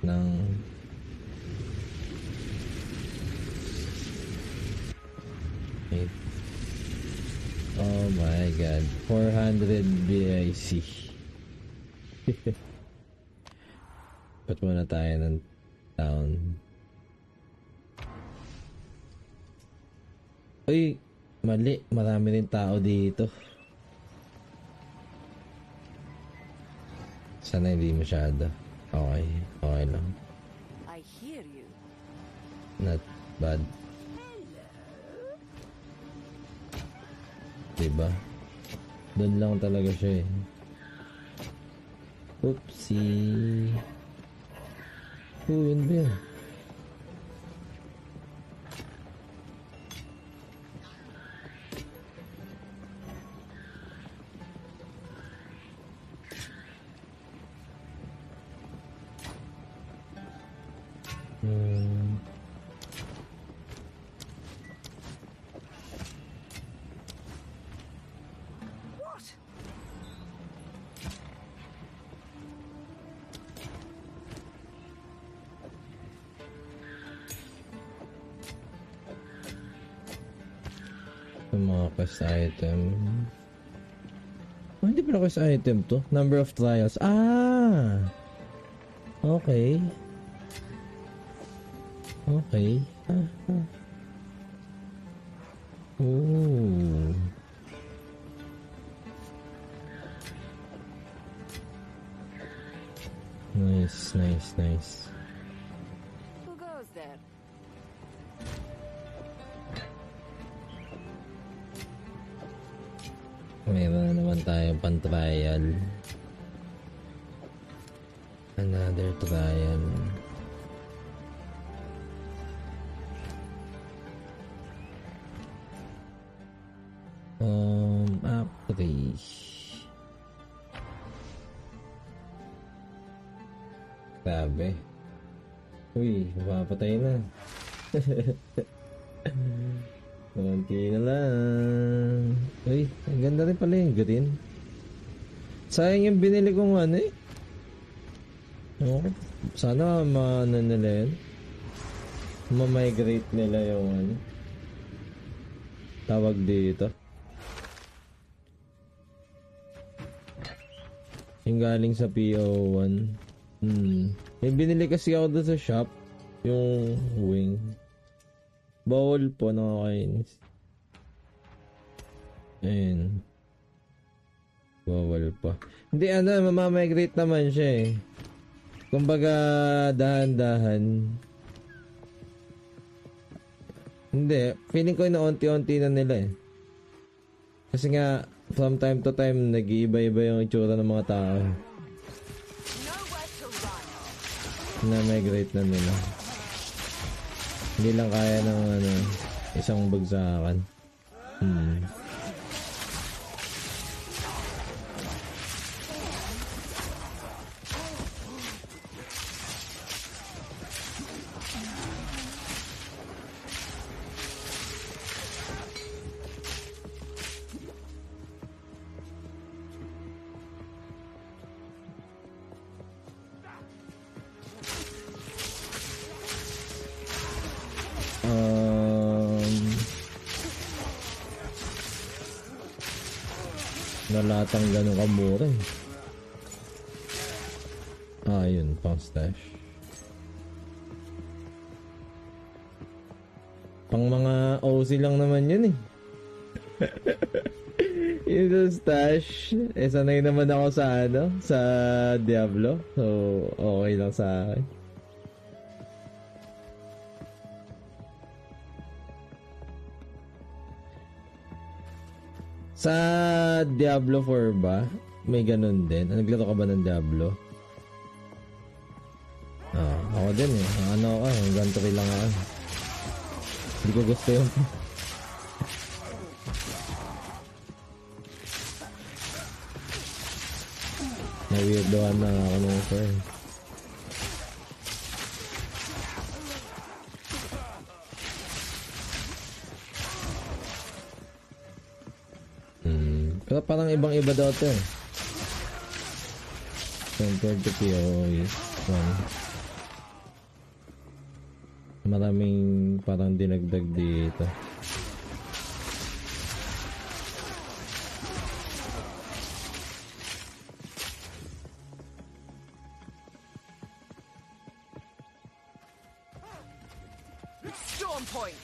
ng wait. Oh my god, 400 BIC. Put muna tayo ng town. Uy, mali, marami rin tao dito. Sana hindi masyado. Okay, okay lang. I hear you. Not bad. Diba? Doon lang talaga siya eh. Oopsie. Yun ba yun? What? Yung mga quest item. Oh, hindi pala quest item to. Number of trials. Ah! Okay. Okay. Ooh. Nice, nice, nice. Who goes there? Meron na naman tayong pan-trial. Another trial. Actually. Grabe. Uy, mapapatay na. Konti na lang. Uy, ang ganda rin pala yung green. Sayang yung binili kong ano eh. Okay. Sana maano nila yun. Ma-migrate nila yung ano. Tawag dito. Yung galing sa PO1. Yung binili kasi ako doon sa shop. Yung wing. Bawal po, nakakainis. Ayun. Bawal pa. Hindi, mamamigrate naman siya eh. Kumbaga, dahan-dahan. Hindi, feeling ko na unti-unti na nila eh. Kasi nga, from time to time, nag-iiba-iba yung itsura ng mga tao. Na-migrate na nila. Hindi lang kaya ng isang bagsakan. Nalatang ganun kamura eh. Yun, pang stash. Pang mga OC lang naman yun eh. Yung stash. Sanay naman ako sa sa Diablo. So, okay lang sa akin. Sa Diablo 4 ba? May ganun din. Naglaro ka ba ng Diablo? Ako din eh. Hanggang 3 lang ako. Hindi ko gusto yun. Na-weirdoan na ako nung 4. Pero parang ibang-iba daw ito eh. Compared to PoE 1. Maraming parang dinagdag dito. Storm point.